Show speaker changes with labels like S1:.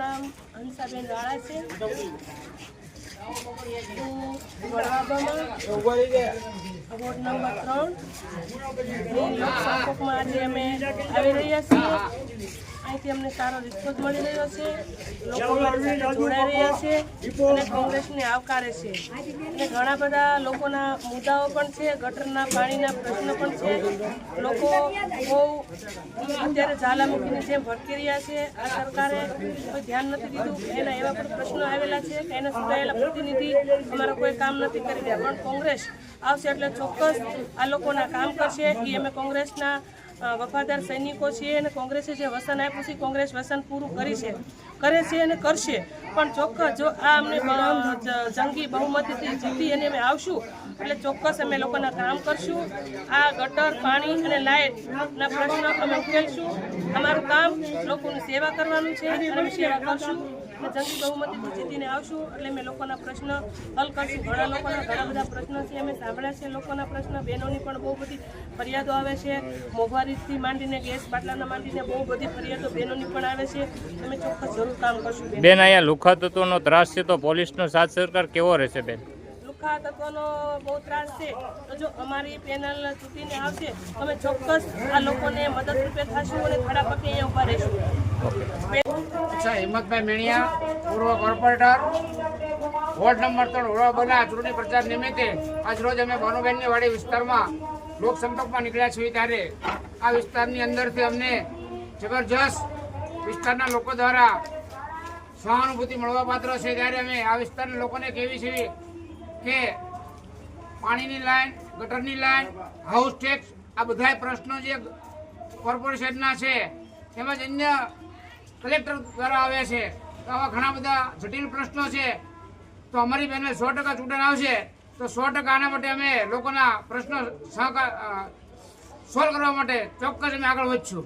S1: નામ હંસાબેન રાણા છે। હું વડવાબામાં વોર્ડ નંબર 3 લોકસંપર્કમાં આજે અમે આવી રહ્યા છીએ। અહીંથી અમને સારો રિસ્પોન્સ મળી રહ્યો છે, લોકો મારી સાથે જોડાઈ રહ્યા છે અને કોંગ્રેસને આવકારે છે। અને ઘણા બધા લોકોના મુદ્દાઓ પણ છે, ગટરના પાણીના પ્રશ્ન પણ છે। લોકો બહુ અત્યારે જ્વાલામુખીની જેમ ભટકી રહ્યા છે। આ સરકારે કોઈ ધ્યાન નથી દીધું, એના એવા પણ પ્રશ્નો આવેલા છે કે એના સુધારેલા પ્રતિનિધિ અમારા કોઈ કામ નથી કરી રહ્યા, પણ કોંગ્રેસ આવશે એટલે ચોક્કસ આ લોકોના કામ કરશે। એ અમે કોંગ્રેસના વફાદાર સૈનિકો છીએ અને કોંગ્રેસે જે વસન આપ્યું છે કોંગ્રેસ વસન પૂરું કરે છે અને કરશે। પણ ચોક્કસ જો આ અમને જંગી બહુમતીથી જીતી અને અમે આવશું એટલે ચોક્કસ અમે લોકોના કામ કરશું। આ ગટર, પાણી અને લાઇટના પ્રશ્ન અમે ઉકેલશું। અમારું કામ લોકોની સેવા કરવાનું છે અને અમે સેવા કરશું અને જંગી બહુમતીથી જીતીને આવશું એટલે અમે લોકોના પ્રશ્ન હલ કરશું। ઘણા લોકોના ઘણા બધા પ્રશ્નો છે, અમે સાંભળ્યા છે લોકોના પ્રશ્ન। બહેનોની પણ બહુ બધી ફરિયાદો આવે છે, મોંઘવારીથી માંડીને ગેસ બાટલાના માંડીને બહુ બધી ફરિયાદો બહેનોની પણ આવે છે। અમે ચોક્કસ જરૂર કામ કરશું।
S2: બેન, અહીંયા લુખા તત્વોનો ત્રાસ છે તો પોલીસનો સાથ સરકાર કેવો રહેશે બેન?
S1: લુખા તત્વોનો બહુ ત્રાસ છે તો જો અમારી પેનલ ચૂંટીને આવશે તો અમે ચોક્કસ આ લોકોને મદદરૂપે થશું અને ખડા પગે અહીંયા ઊભા રહીશું।
S3: હિંમતભાઈ મેણિયા, પૂર્વ કોર્પોરેટર, વોર્ડ નંબર 3 વડવાબાના ચૂંટણી પ્રચાર નિમિત્તે આજરોજ અમે ભાનુબેનની વાડી વિસ્તારમાં લોકસંપર્કમાં નીકળ્યા છીએ। ત્યારે આ વિસ્તારની અંદરથી અમને જબરજસ્ત વિસ્તારના લોકો દ્વારા સહાનુભૂતિ મળવા પાત્ર છે। ત્યારે અમે આ વિસ્તારના લોકોને કહેવી છીએ કે પાણીની લાઈન, ગટરની લાઈન, હાઉસ ટેક્સ આ બધા પ્રશ્નો જે કોર્પોરેશનના છે તેમજ અન્ય કલેક્ટર દ્વારા આવ્યા છે, તો આવા ઘણા બધા જટિલ પ્રશ્નો છે। તો અમારી પેનલ 100% ચૂંટણ આવશે તો 100% આના માટે અમે લોકોના પ્રશ્નો સોલ્વ કરવા માટે ચોક્કસ અમે આગળ વધશું।